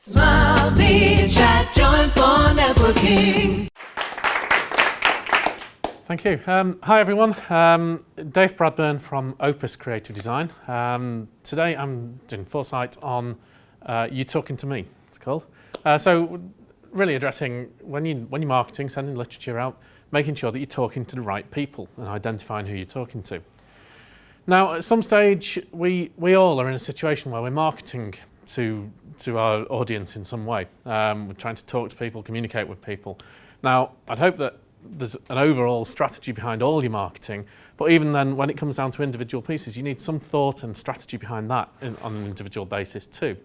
Smile, meet, chat, join for networking. Thank you. Hi everyone, Dave Bradburn from Opus Creative Design. Today I'm doing foresight on You Talking to Me, it's called. So really addressing when you're marketing, sending literature out, making sure that you're talking to the right people and identifying who you're talking to. Now at some stage we all are in a situation where we're marketing to our audience in some way. We're trying to talk to people, communicate with people. Now I'd hope that there's an overall strategy behind all your marketing, but even then when it comes down to individual pieces you need some thought and strategy behind that on an individual basis too.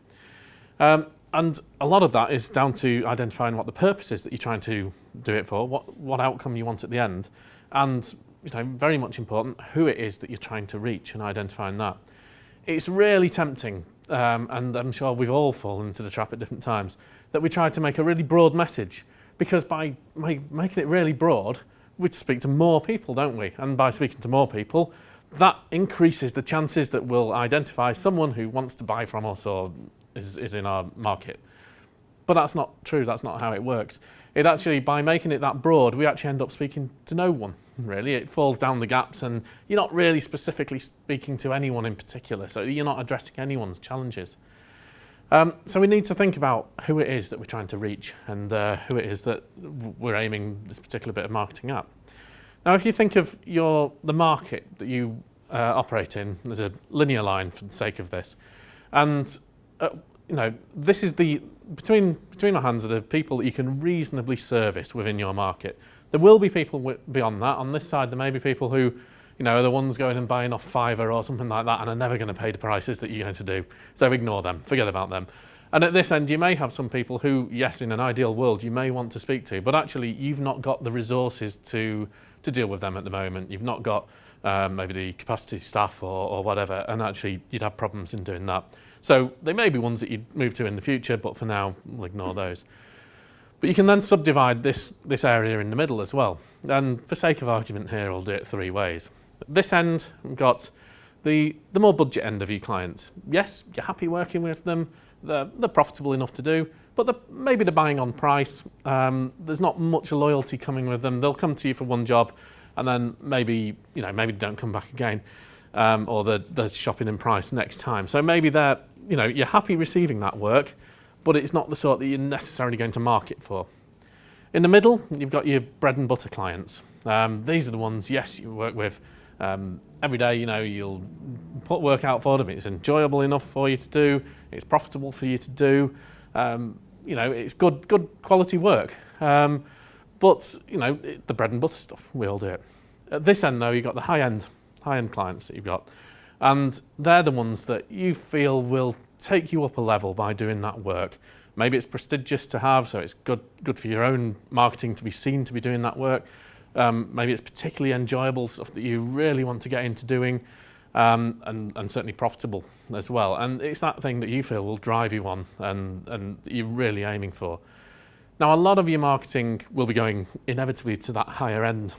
And a lot of that is down to identifying what the purpose is that you're trying to do it for, what outcome you want at the end, and very much important, who it is that you're trying to reach and identifying that. It's really tempting, and I'm sure we've all fallen into the trap at different times, that we try to make a really broad message, because by making it really broad, we speak to more people, don't we? And by speaking to more people, that increases the chances that we'll identify someone who wants to buy from us or is in our market. But that's not true, that's not how it works. It actually, by making it that broad, we actually end up speaking to no one, really. It falls down the gaps and you're not really specifically speaking to anyone in particular, so you're not addressing anyone's challenges. So we need to think about who it is that we're trying to reach and who it is that we're aiming this particular bit of marketing at. Now if you think of the market that you operate in, there's a linear line for the sake of this, and this is between our hands are the people that you can reasonably service within your market. There will be people beyond that. On this side there may be people who are the ones going and buying off Fiverr or something like that and are never going to pay the prices that you're going to do. So ignore them, forget about them. And at this end you may have some people who, yes, in an ideal world you may want to speak to, but actually you've not got the resources to deal with them at the moment. You've not got maybe the capacity staff or whatever, and actually you'd have problems in doing that. So they may be ones that you'd move to in the future, but for now we'll ignore those. But you can then subdivide this area in the middle as well. And for sake of argument here, I'll do it three ways. At this end, we've got the more budget end of your clients. Yes, you're happy working with them, they're profitable enough to do, but maybe they're buying on price. There's not much loyalty coming with them. They'll come to you for one job and then maybe they don't come back again, or they're shopping in price next time. So maybe you're happy receiving that work, but it's not the sort that you're necessarily going to market for. In the middle, you've got your bread and butter clients. These are the ones, yes, you work with every day. You'll put work out for them. It's enjoyable enough for you to do. It's profitable for you to do. It's good quality work. But the bread and butter stuff, we all do it. At this end, though, you've got the high-end clients that you've got, and they're the ones that you feel will take you up a level by doing that work. Maybe it's prestigious to have, so it's good for your own marketing to be seen to be doing that work. Maybe it's particularly enjoyable stuff that you really want to get into doing, and certainly profitable as well. And it's that thing that you feel will drive you on and you're really aiming for. Now, a lot of your marketing will be going inevitably to that higher end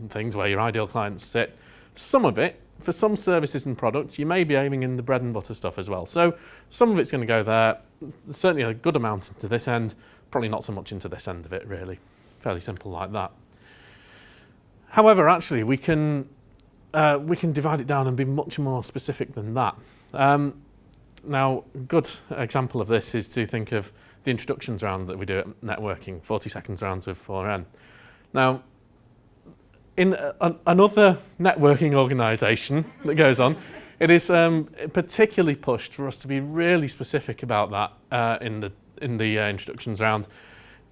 things where your ideal clients sit. Some of it, for some services and products, you may be aiming in the bread and butter stuff as well. So some of it's going to go there, certainly a good amount into this end, probably not so much into this end of it really. Fairly simple like that. However, actually we can divide it down and be much more specific than that. Now, a good example of this is to think of the introductions round that we do at networking, 40 seconds rounds with 4N. Now, in another networking organisation that goes on, it is particularly pushed for us to be really specific about that in the introductions round,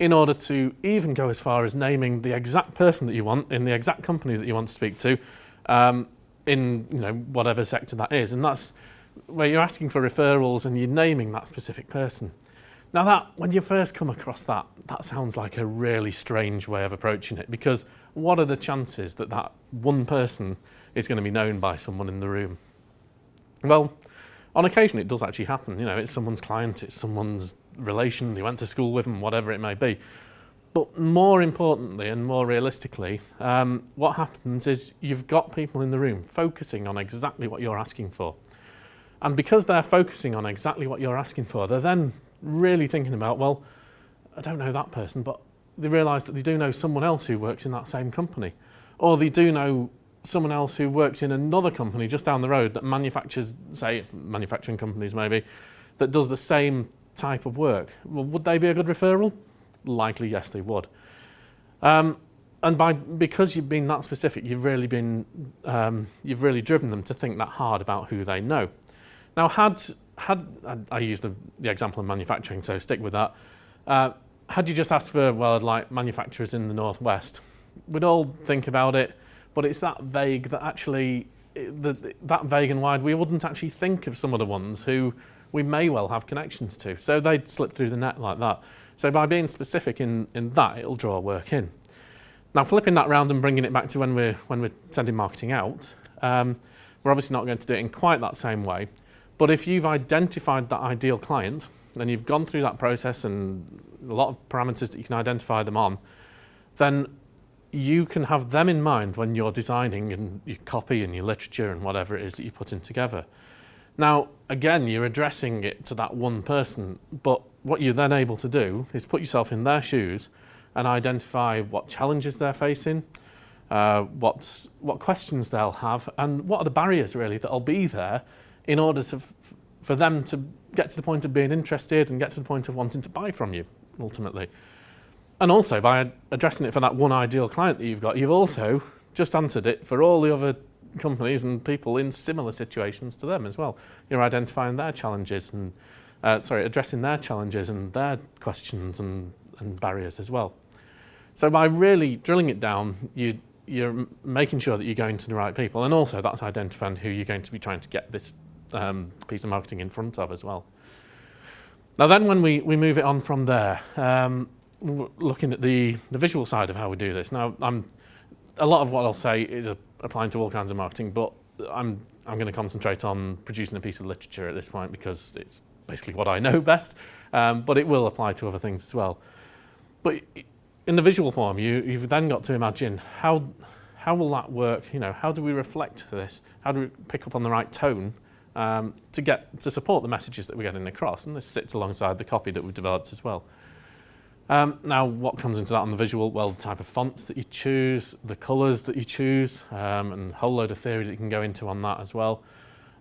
in order to even go as far as naming the exact person that you want in the exact company that you want to speak to, in whatever sector that is, and that's where you're asking for referrals and you're naming that specific person. Now when you first come across that sounds like a really strange way of approaching it, because what are the chances that one person is going to be known by someone in the room? Well, on occasion it does actually happen. It's someone's client, it's someone's relation, they went to school with them, whatever it may be. But more importantly and more realistically, what happens is you've got people in the room focusing on exactly what you're asking for. And because they're focusing on exactly what you're asking for, they're then really thinking about, well, I don't know that person, but they realise that they do know someone else who works in that same company. Or they do know someone else who works in another company just down the road that manufactures, say, manufacturing companies maybe, that does the same type of work. Well, would they be a good referral? Likely, yes, they would. And because you've been that specific, you've really driven them to think that hard about who they know. Now, I used the example of manufacturing, so stick with that. Had you just asked for, well, I'd like manufacturers in the Northwest, we'd all think about it, but it's that vague that actually, that vague and wide, we wouldn't actually think of some of the ones who we may well have connections to. So they'd slip through the net like that. So by being specific in that, it'll draw work in. Now, flipping that round and bringing it back to when we're sending marketing out, we're obviously not going to do it in quite that same way. But if you've identified that ideal client, and you've gone through that process and a lot of parameters that you can identify them on, then you can have them in mind when you're designing and your copy and your literature and whatever it is that you're putting together. Now, again, you're addressing it to that one person, but what you're then able to do is put yourself in their shoes and identify what challenges they're facing, what questions they'll have, and what are the barriers really that'll be there in order for them to get to the point of being interested and get to the point of wanting to buy from you, ultimately. And also, by addressing it for that one ideal client that you've got, you've also just answered it for all the other companies and people in similar situations to them as well. You're identifying their challenges and, addressing their challenges and their questions and barriers as well. So by really drilling it down, you're making sure that you're going to the right people, and also that's identifying who you're going to be trying to get this piece of marketing in front of as well. Now then, when we move it on from there, looking at the visual side of how we do this. Now, a lot of what I'll say is applying to all kinds of marketing, but I'm going to concentrate on producing a piece of literature at this point because it's basically what I know best, but it will apply to other things as well. But in the visual form, you've then got to imagine how will that work? How do we reflect this? How do we pick up on the right tone to support the messages that we're getting across? And this sits alongside the copy that we've developed as well. Now, what comes into that on the visual? Well, the type of fonts that you choose, the colours that you choose, and a whole load of theory that you can go into on that as well.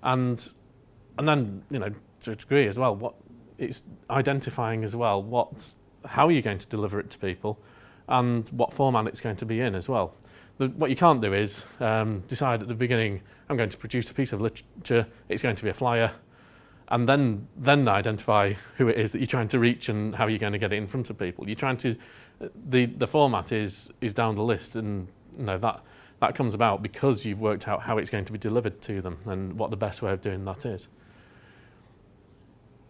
And then, to a degree as well, what it's identifying as well, how you're going to deliver it to people and what format it's going to be in as well. What you can't do is decide at the beginning, I'm going to produce a piece of literature, it's going to be a flyer, and then identify who it is that you're trying to reach and how you're going to get it in front of people. You're trying to, the format is down the list, and that comes about because you've worked out how it's going to be delivered to them and what the best way of doing that is.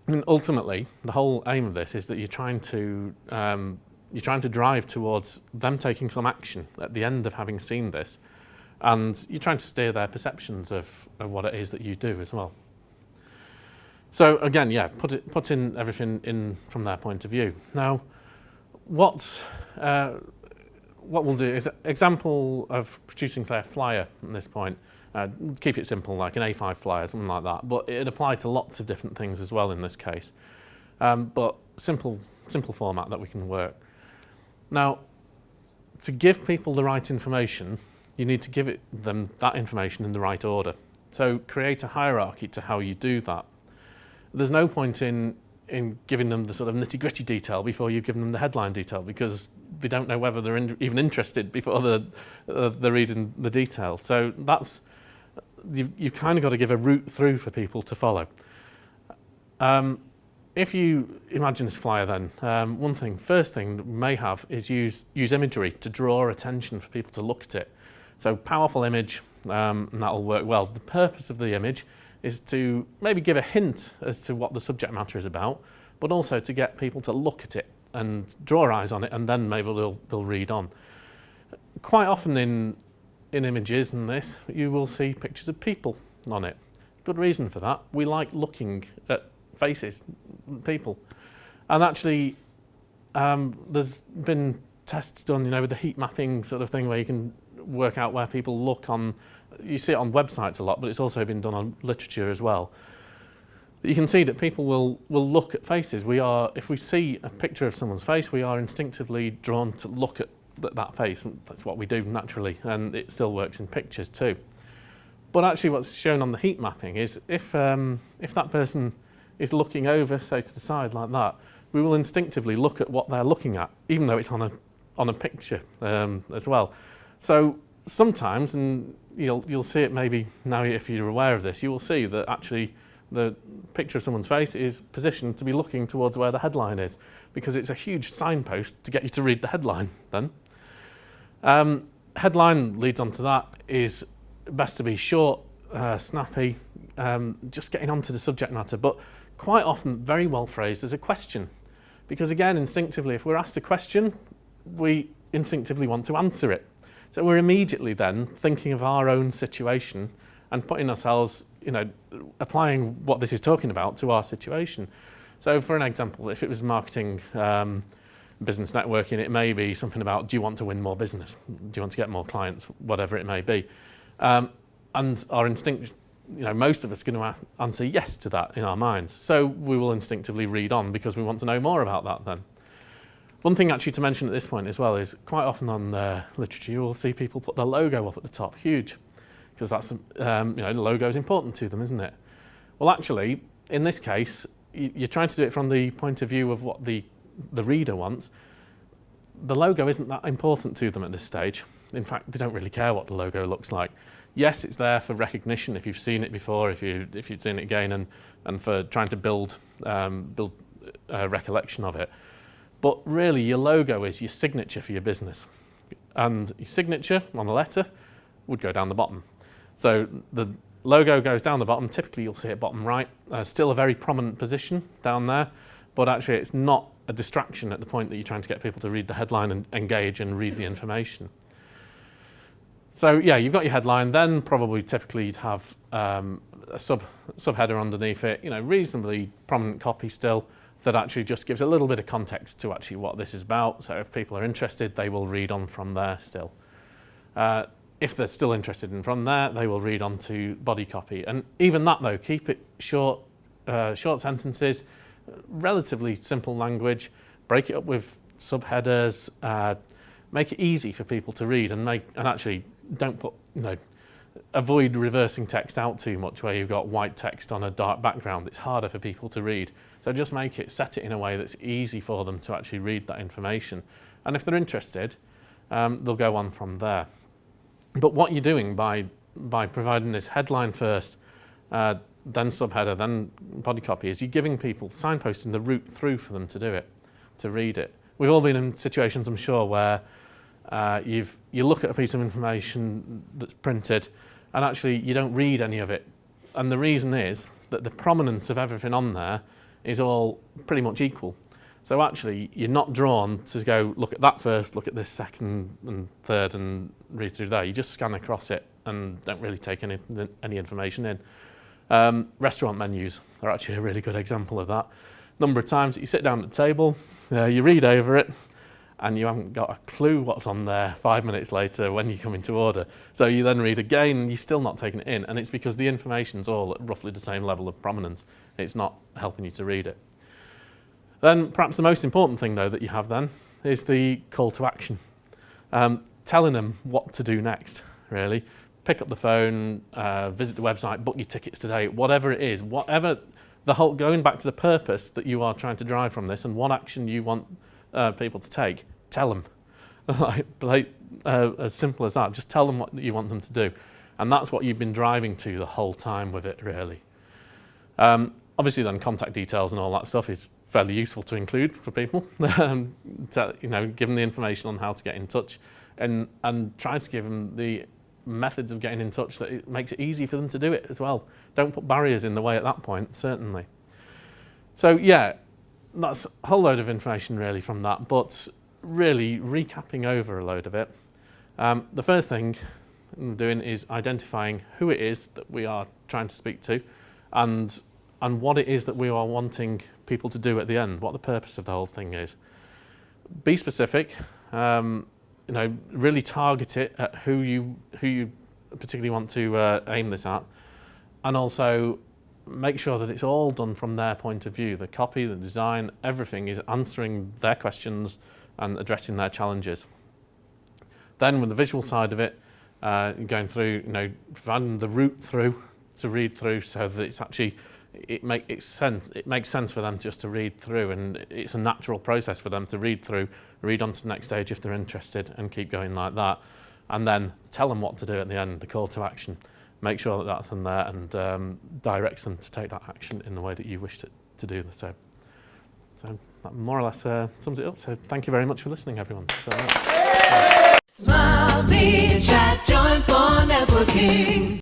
And ultimately, the whole aim of this is that you're trying to drive towards them taking some action at the end of having seen this, and you're trying to steer their perceptions of what it is that you do as well. So again, putting everything in from their point of view. Now, what we'll do is example of producing their flyer at this point. Keep it simple, like an A5 flyer, something like that. But it'd apply to lots of different things as well in this case. But simple format that we can work. Now, to give people the right information, you need to give them that information in the right order. So create a hierarchy to how you do that. There's no point in giving them the sort of nitty-gritty detail before you've given them the headline detail, because they don't know whether they're even interested before they're reading the detail. So you've kind of got to give a route through for people to follow. If you imagine this flyer then, first thing that we may have is use imagery to draw attention for people to look at it. So powerful image, and that'll work well. The purpose of the image is to maybe give a hint as to what the subject matter is about, but also to get people to look at it and draw eyes on it, and then maybe they'll read on. Quite often in images and this, you will see pictures of people on it. Good reason for that. We like looking at faces, people. And actually, there's been tests done, with the heat mapping sort of thing, where you can work out where people look on. You see it on websites a lot, but it's also been done on literature as well. you can see that people will look at faces. If we see a picture of someone's face, we are instinctively drawn to look at that face. That's what we do naturally, and it still works in pictures too. But actually what's shown on the heat mapping is if that person is looking over, say, to the side like that, we will instinctively look at what they're looking at, even though it's on a picture as well. So sometimes, and you'll see it maybe now if you're aware of this, you will see that actually the picture of someone's face is positioned to be looking towards where the headline is, because it's a huge signpost to get you to read the headline then. Headline leads on to that is best to be short, snappy, just getting onto the subject matter, but quite often very well phrased as a question. Because again, instinctively, if we're asked a question, we instinctively want to answer it. So we're immediately then thinking of our own situation and putting ourselves, applying what this is talking about to our situation. So for an example, if it was marketing, business networking, it may be something about, do you want to win more business? Do you want to get more clients? Whatever it may be. And our instinct, most of us are going to answer yes to that in our minds. So we will instinctively read on because we want to know more about that then. One thing actually to mention at this point as well is quite often on literature you will see people put their logo up at the top, huge, because that's, the logo is important to them, isn't it? Well, actually, in this case, you're trying to do it from the point of view of what the reader wants. The logo isn't that important to them at this stage. In fact, they don't really care what the logo looks like. Yes, it's there for recognition if you've seen it before, if you've seen it again, and for trying to build recollection of it. But really, your logo is your signature for your business. And your signature on a letter would go down the bottom. So the logo goes down the bottom. Typically, you'll see it bottom right. Still a very prominent position down there, but actually it's not a distraction at the point that you're trying to get people to read the headline and engage and read the information. So yeah, you've got your headline, then probably typically you'd have a subheader underneath it, reasonably prominent copy still, that actually just gives a little bit of context to actually what this is about. So if people are interested, they will read on from there still. If they're still interested in from there, they will read on to body copy. And even that though, keep it short, short sentences, relatively simple language, break it up with subheaders, make it easy for people to read, and actually don't put, avoid reversing text out too much where you've got white text on a dark background. It's harder for people to read. So just set it in a way that's easy for them to actually read that information. And if they're interested, they'll go on from there. But what you're doing by providing this headline first, then subheader, then body copy, is you're giving people, signposting the route through for them to do it, to read it. We've all been in situations, I'm sure, where you look at a piece of information that's printed and actually you don't read any of it. And the reason is that the prominence of everything on there is all pretty much equal. So actually you're not drawn to go look at that first, look at this second and third and read through there. You just scan across it and don't really take any information in. Restaurant menus are actually a really good example of that. Number of times that you sit down at the table, you read over it, and you haven't got a clue what's on there 5 minutes later when you come into order. So you then read again and you're still not taking it in, and it's because the information's all at roughly the same level of prominence. It's not helping you to read it. Then perhaps the most important thing though that you have then is the call to action. Telling them what to do next, really. Pick up the phone, visit the website, book your tickets today, whatever it is, going back to the purpose that you are trying to drive from this and what action you want people to take, tell them. As simple as that. Just tell them what you want them to do. And that's what you've been driving to the whole time with it, really. Obviously then contact details and all that stuff is fairly useful to include for people. Give them the information on how to get in touch and try to give them the methods of getting in touch that it makes it easy for them to do it as well. Don't put barriers in the way at that point, certainly. So yeah, that's a whole load of information really from that, but really recapping over a load of it. The first thing I'm doing is identifying who it is that we are trying to speak to and what it is that we are wanting people to do at the end, what the purpose of the whole thing is. Be specific, really target it at who you particularly want to aim this at, and also make sure that it's all done from their point of view. The copy, the design, everything is answering their questions and addressing their challenges. Then with the visual side of it, going through, providing the route through to read through, so that it's actually, it makes sense for them just to read through, and it's a natural process for them to read through, read on to the next stage if they're interested, and keep going like that. And then tell them what to do at the end, the call to action. Make sure that that's in there, and directs them to take that action in the way that you wished it to do. So that more or less sums it up. So thank you very much for listening, everyone. Smile, be chat, join for networking.